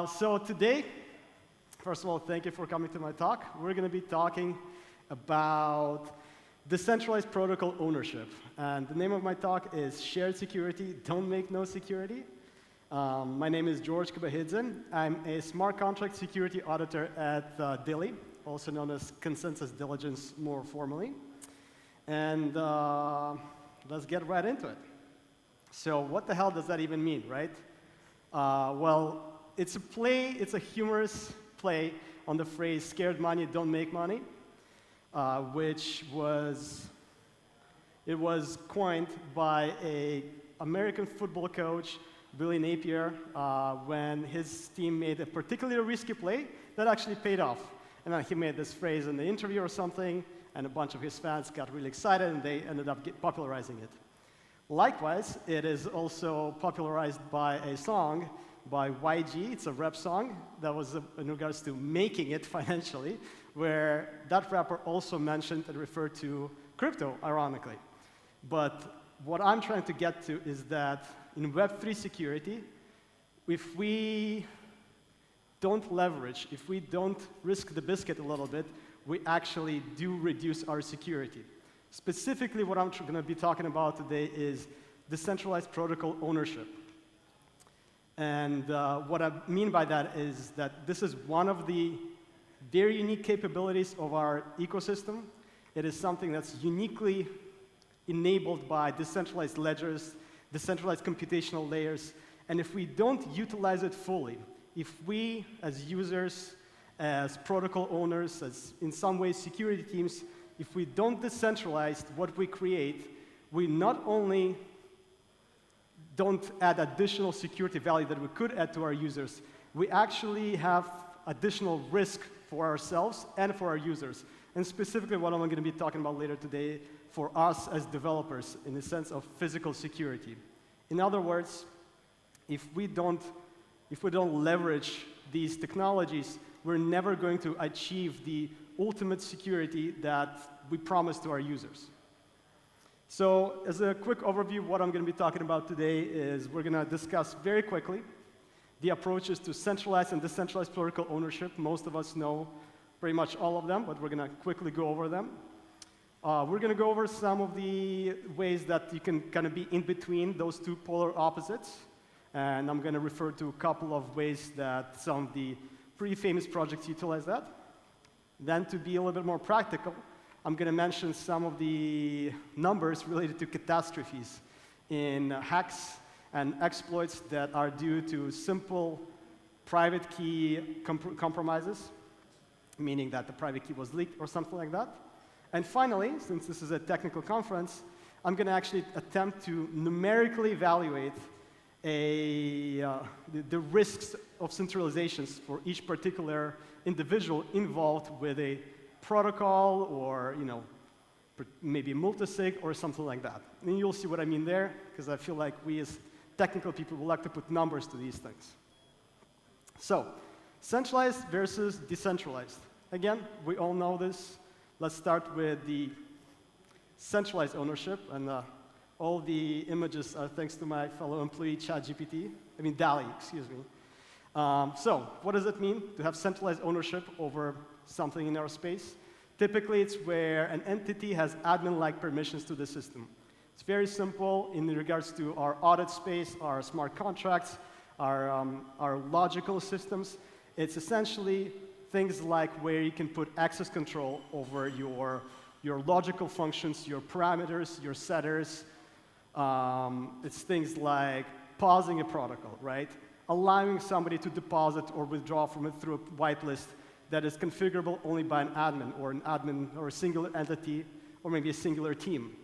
So today, first of all, thank you for coming to my talk. We're going to be talking about decentralized protocol ownership. And the name of my talk is Shared Security, Don't Make No Security. My name is George Kubahidze. I'm a smart contract security auditor at Dili, also known as Consensus Diligence more formally. And let's get right into it. So what the hell does that even mean, right? Well, it's a humorous play on the phrase scared money don't make money, which was coined by an American football coach, Billy Napier, when his team made a particularly risky play that actually paid off. And then he made this phrase in the interview or something, and a bunch of his fans got really excited, and they ended up popularizing it. Likewise, it is also popularized by a song by YG. It's a rap song that was in regards to making it financially, where that rapper also mentioned and referred to crypto, ironically. But what I'm trying to get to is that in Web3 security, if we don't leverage, if we don't risk the biscuit a little bit, we actually do reduce our security. Specifically, what I'm going to be talking about today is decentralized protocol ownership. And what I mean by that is that this is one of the very unique capabilities of our ecosystem. It is something that's uniquely enabled by decentralized ledgers, decentralized computational layers. And if we don't utilize it fully, if we as users, as protocol owners, as in some ways security teams, if we don't decentralize what we create, we not only don't add additional security value that we could add to our users, we actually have additional risk for ourselves and for our users. And specifically what I'm going to be talking about later today for us as developers in the sense of physical security. In other words, if we don't leverage these technologies, we're never going to achieve the ultimate security that we promise to our users. So as a quick overview, what I'm going to be talking about today is we're going to discuss very quickly the approaches to centralized and decentralized protocol ownership. Most of us know pretty much all of them, but we're going to quickly go over them. We're going to go over some of the ways that you can kind of be in between those two polar opposites. And I'm going to refer to a couple of ways that some of the pretty famous projects utilize that. Then to be a little bit more practical, I'm going to mention some of the numbers related to catastrophes in hacks and exploits that are due to simple private key compromises, meaning that the private key was leaked or something like that. And finally, since this is a technical conference, I'm going to actually attempt to numerically evaluate the risks of centralizations for each particular individual involved with a protocol or maybe multisig or something like that. And you'll see what I mean there, because I feel like we as technical people would like to put numbers to these things. So, centralized versus decentralized. Again, we all know this. Let's start with the centralized ownership, and all the images are thanks to my fellow employee, DALL-E, excuse me. So, what does it mean to have centralized ownership over something in our space? Typically, it's where an entity has admin-like permissions to the system. It's very simple in regards to our audit space, our smart contracts, our logical systems. It's essentially things like where you can put access control over your logical functions, your parameters, your setters. It's things like pausing a protocol, right? Allowing somebody to deposit or withdraw from it through a whitelist that is configurable only by an admin or a singular entity or maybe a singular team.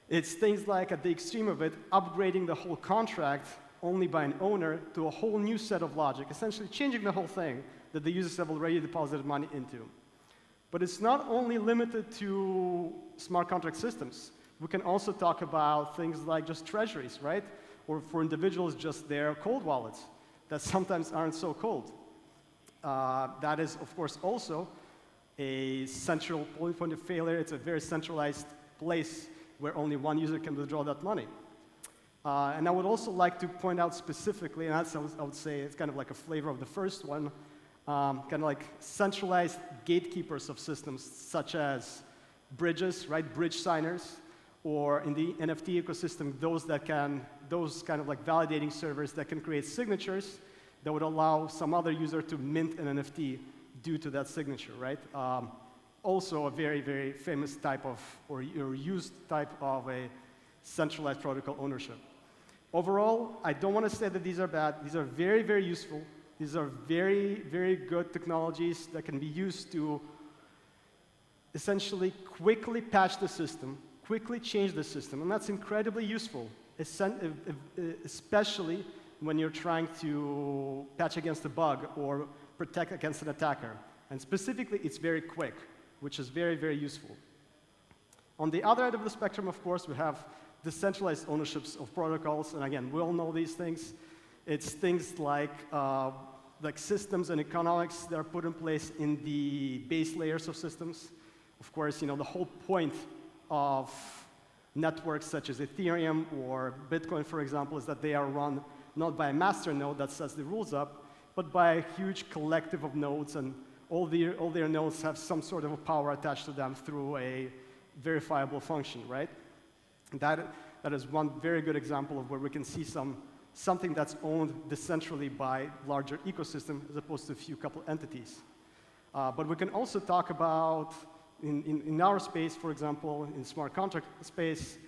It's things like, at the extreme of it, upgrading the whole contract only by an owner to a whole new set of logic, essentially changing the whole thing that the users have already deposited money into. But it's not only limited to smart contract systems. We can also talk about things like just treasuries, right? Or for individuals, just their cold wallets that sometimes aren't so cold. That is, of course, also a central point of failure. It's a very centralized place where only one user can withdraw that money. And I would also like to point out specifically, and that's, I would say it's kind of like a flavor of the first one, kind of like centralized gatekeepers of systems, such as bridges, right, bridge signers, or in the NFT ecosystem, those kind of like validating servers that can create signatures that would allow some other user to mint an NFT due to that signature, right? Also a very, very famous type of, or used type of a centralized protocol ownership. Overall, I don't want to say that these are bad. These are very, very useful. These are very, very good technologies that can be used to essentially quickly patch the system, quickly change the system, and that's incredibly useful, especially when you're trying to patch against a bug or protect against an attacker. And specifically, it's very quick, which is very, very useful. On the other end of the spectrum, of course, we have decentralized ownerships of protocols, and again, we all know these things. It's things like systems and economics that are put in place in the base layers of systems. Of course, the whole point of networks such as Ethereum or Bitcoin, for example, is that they are run not by a master node that sets the rules up, but by a huge collective of nodes, and all their nodes have some sort of a power attached to them through a verifiable function, right? That is one very good example of where we can see something that's owned decentrally by larger ecosystem as opposed to a few couple entities. But we can also talk about, in our space, for example, in smart contract space,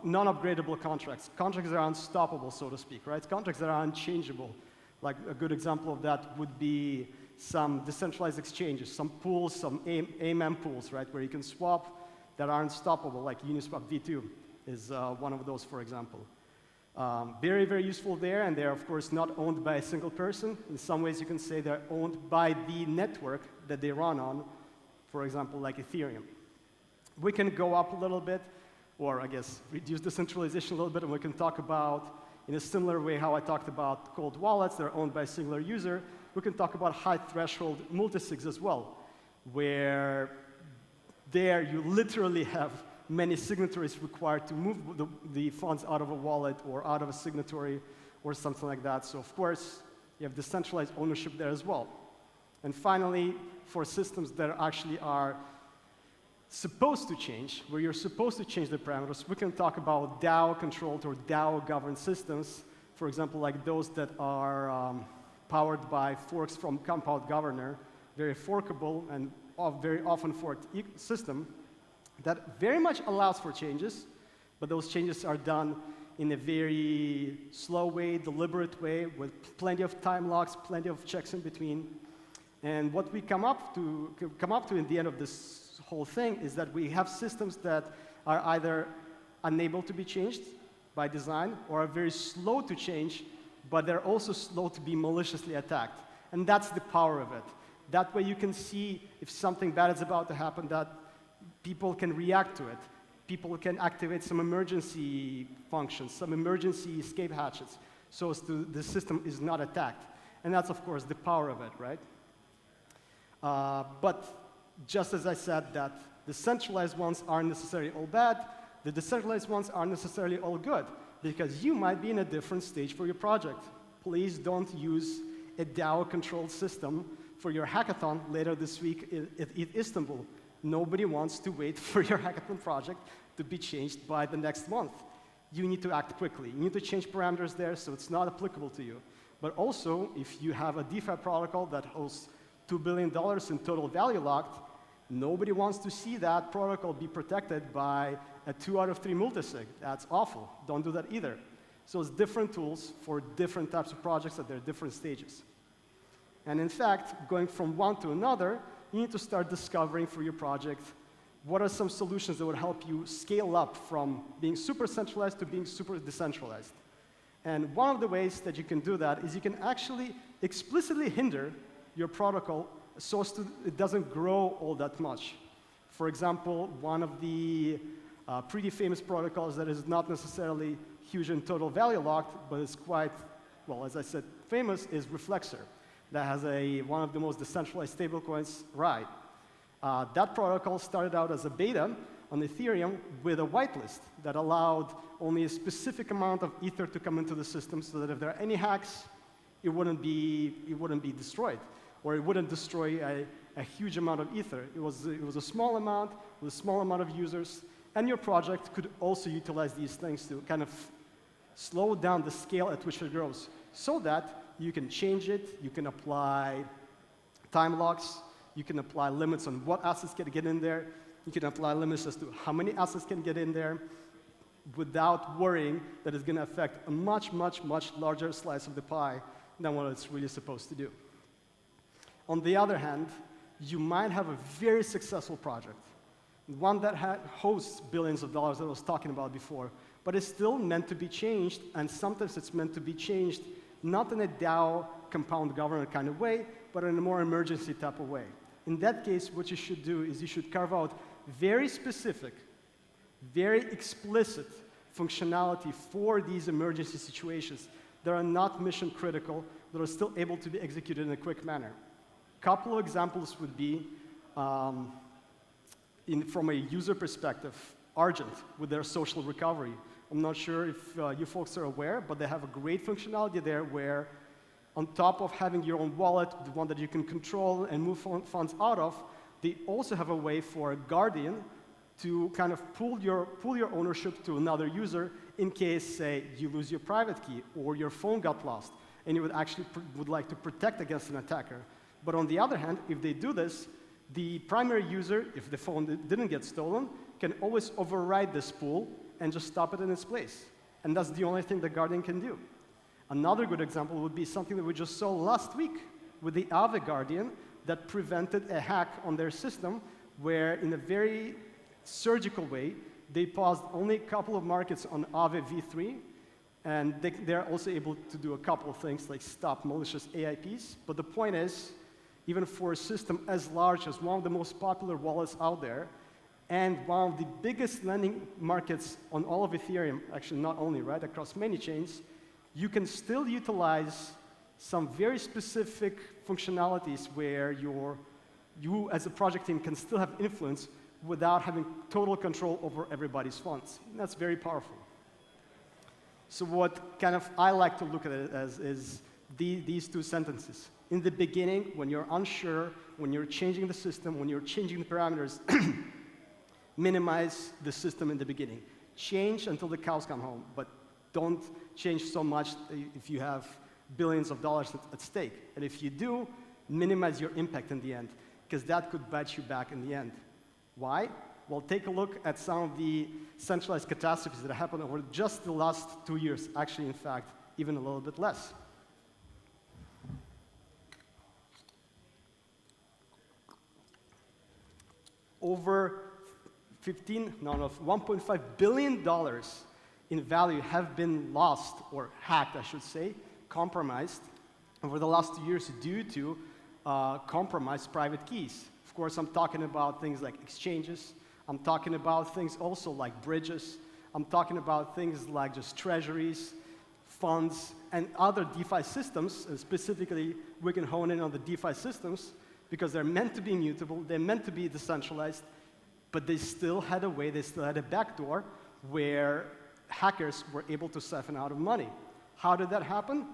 non-upgradable contracts. Contracts that are unstoppable, so to speak, right? Contracts that are unchangeable. Like a good example of that would be some decentralized exchanges, some pools, some AMM pools, right, where you can swap that are unstoppable, like Uniswap V2 is one of those, for example. Very, very useful there, and they're, of course, not owned by a single person. In some ways, you can say they're owned by the network that they run on, for example, like Ethereum. We can go up a little bit, or I guess reduce the centralization a little bit, and we can talk about, in a similar way how I talked about cold wallets that are owned by a singular user, we can talk about high-threshold multisigs as well, where there you literally have many signatories required to move the funds out of a wallet or out of a signatory or something like that. So of course, you have decentralized ownership there as well. And finally, for systems that actually are supposed to change, where you're supposed to change the parameters, we can talk about DAO-controlled or DAO-governed systems, for example, like those that are powered by forks from Compound Governor, very forkable and very often forked system that very much allows for changes, but those changes are done in a very slow way, deliberate way, with plenty of time locks, plenty of checks in between. And what we come up to in the end of this whole thing is that we have systems that are either unable to be changed by design or are very slow to change, but they're also slow to be maliciously attacked. And that's the power of it. That way you can see if something bad is about to happen, that people can react to it. People can activate some emergency functions, some emergency escape hatches, so as to the system is not attacked. And that's, of course, the power of it, right? But just as I said that the centralized ones aren't necessarily all bad, the decentralized ones aren't necessarily all good, because you might be in a different stage for your project. Please don't use a DAO-controlled system for your hackathon later this week in Istanbul. Nobody wants to wait for your hackathon project to be changed by the next month. You need to act quickly. You need to change parameters there so it's not applicable to you. But also, if you have a DeFi protocol that hosts $2 billion in total value locked, nobody wants to see that protocol be protected by a 2 out of 3 multisig. That's awful. Don't do that either. So it's different tools for different types of projects at their different stages. And in fact, going from one to another, you need to start discovering for your project what are some solutions that would help you scale up from being super centralized to being super decentralized. And one of the ways that you can do that is you can actually explicitly hinder your protocol so as it doesn't grow all that much. For example, one of the pretty famous protocols that is not necessarily huge in total value locked, but is quite, well, as I said, famous, is Reflexer. That has one of the most decentralized stablecoins, RAI. That protocol started out as a beta on Ethereum with a whitelist that allowed only a specific amount of Ether to come into the system so that if there are any hacks, it wouldn't be destroyed, or it wouldn't destroy a huge amount of Ether. It was a small amount with a small amount of users, and your project could also utilize these things to kind of slow down the scale at which it grows so that you can change it, you can apply time locks, you can apply limits on what assets can get in there, you can apply limits as to how many assets can get in there without worrying that it's going to affect a much, much, much larger slice of the pie than what it's really supposed to do. On the other hand, you might have a very successful project, one that hosts billions of dollars that I was talking about before, but it's still meant to be changed, and sometimes it's meant to be changed not in a DAO compound governance kind of way, but in a more emergency type of way. In that case, what you should do is you should carve out very specific, very explicit functionality for these emergency situations that are not mission critical, that are still able to be executed in a quick manner. A couple of examples would be, from a user perspective, Argent with their social recovery. I'm not sure if you folks are aware, but they have a great functionality there where on top of having your own wallet, the one that you can control and move funds out of, they also have a way for a guardian to kind of pull your ownership to another user in case, say, you lose your private key or your phone got lost, and you would like to protect against an attacker. But on the other hand, if they do this, the primary user, if the phone didn't get stolen, can always override this pool and just stop it in its place. And that's the only thing the Guardian can do. Another good example would be something that we just saw last week with the Aave Guardian that prevented a hack on their system where, in a very surgical way, they paused only a couple of markets on Aave v3, and they're also able to do a couple of things like stop malicious AIPs. But the point is, even for a system as large as one of the most popular wallets out there, and one of the biggest lending markets on all of Ethereum, actually not only, right, across many chains, you can still utilize some very specific functionalities where you as a project team can still have influence without having total control over everybody's funds. And that's very powerful. So what kind of I like to look at it as is these two sentences. In the beginning, when you're unsure, when you're changing the system, when you're changing the parameters, minimize the system in the beginning. Change until the cows come home, but don't change so much if you have billions of dollars at stake. And if you do, minimize your impact in the end, because that could bite you back in the end. Why? Well, take a look at some of the centralized catastrophes that happened over just the last 2 years. Actually, in fact, even a little bit less. Over $1.5 billion in value have been lost, or hacked, I should say, compromised over the last 2 years due to compromised private keys. Of course, I'm talking about things like exchanges. I'm talking about things also like bridges. I'm talking about things like just treasuries, funds, and other DeFi systems. And specifically, we can hone in on the DeFi systems because they're meant to be immutable, they're meant to be decentralized, but they still had a way, they still had a backdoor where hackers were able to siphon out of money. How did that happen?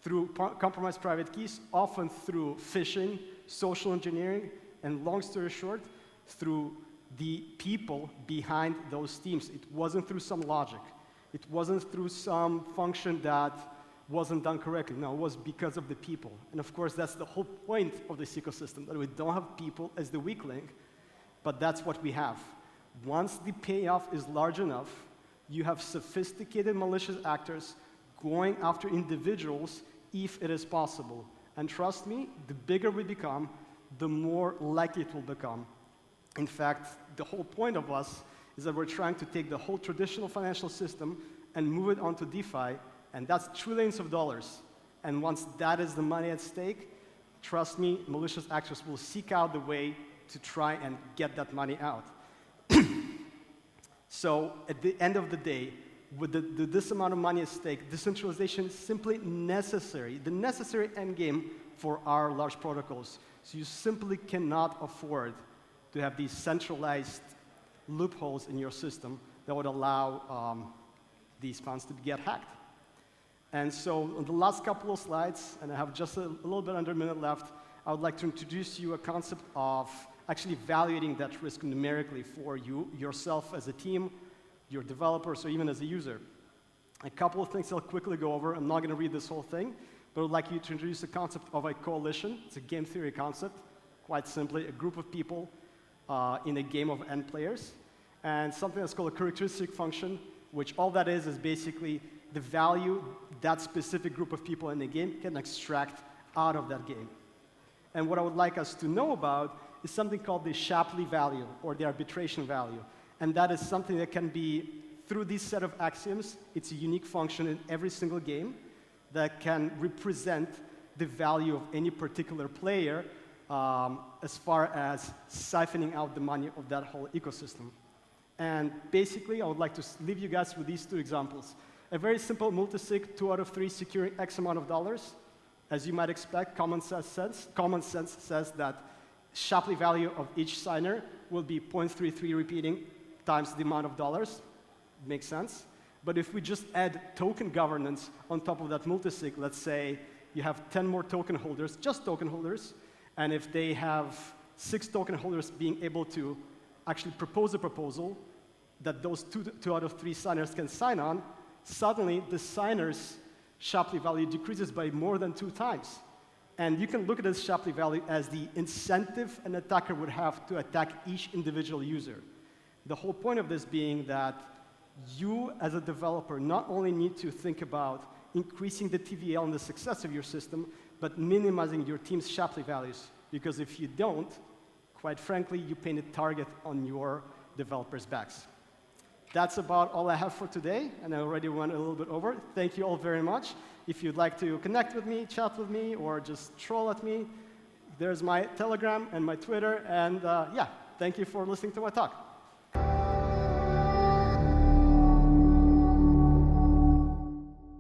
Through compromised private keys, often through phishing, social engineering, and long story short, through the people behind those teams. It wasn't through some logic. It wasn't through some function that wasn't done correctly. No, it was because of the people. And of course, that's the whole point of this ecosystem, that we don't have people as the weak link, but that's what we have. Once the payoff is large enough, you have sophisticated malicious actors going after individuals if it is possible. And trust me, the bigger we become, the more likely it will become. In fact, the whole point of us is that we're trying to take the whole traditional financial system and move it onto DeFi, and that's trillions of dollars. And once that is the money at stake, trust me, malicious actors will seek out the way to try and get that money out. So at the end of the day, with this amount of money at stake, decentralization is simply necessary, the necessary endgame for our large protocols. So you simply cannot afford to have these centralized loopholes in your system that would allow these funds to get hacked. And so on the last couple of slides, and I have just a little bit under a minute left, I would like to introduce you a concept of actually evaluating that risk numerically for you, yourself as a team, your developers, or even as a user. A couple of things I'll quickly go over. I'm not going to read this whole thing, but I would like you to introduce the concept of a coalition. It's a game theory concept. Quite simply, a group of people in a game of n players. And something that's called a characteristic function, which all that is basically the value that specific group of people in the game can extract out of that game. And what I would like us to know about is something called the Shapley value, or the arbitration value. And that is something that can be, through this set of axioms, it's a unique function in every single game that can represent the value of any particular player as far as siphoning out the money of that whole ecosystem. And basically, I would like to leave you guys with these two examples. A very simple multisig, 2 out of 3 securing X amount of dollars. As you might expect, common sense says that Shapley value of each signer will be 0.33 repeating times the amount of dollars. Makes sense. But if we just add token governance on top of that multisig, let's say you have 10 more token holders, just token holders, and if they have 6 token holders being able to actually propose a proposal that those 2 out of 3 signers can sign on, suddenly the signer's Shapley value decreases by more than 2 times. And you can look at this Shapley value as the incentive an attacker would have to attack each individual user. The whole point of this being that you, as a developer, not only need to think about increasing the TVL and the success of your system, but minimizing your team's Shapley values. Because if you don't, quite frankly, you paint a target on your developers' backs. That's about all I have for today, and I already went a little bit over. Thank you all very much. If you'd like to connect with me, chat with me, or just troll at me, there's my Telegram and my Twitter, and yeah, thank you for listening to my talk.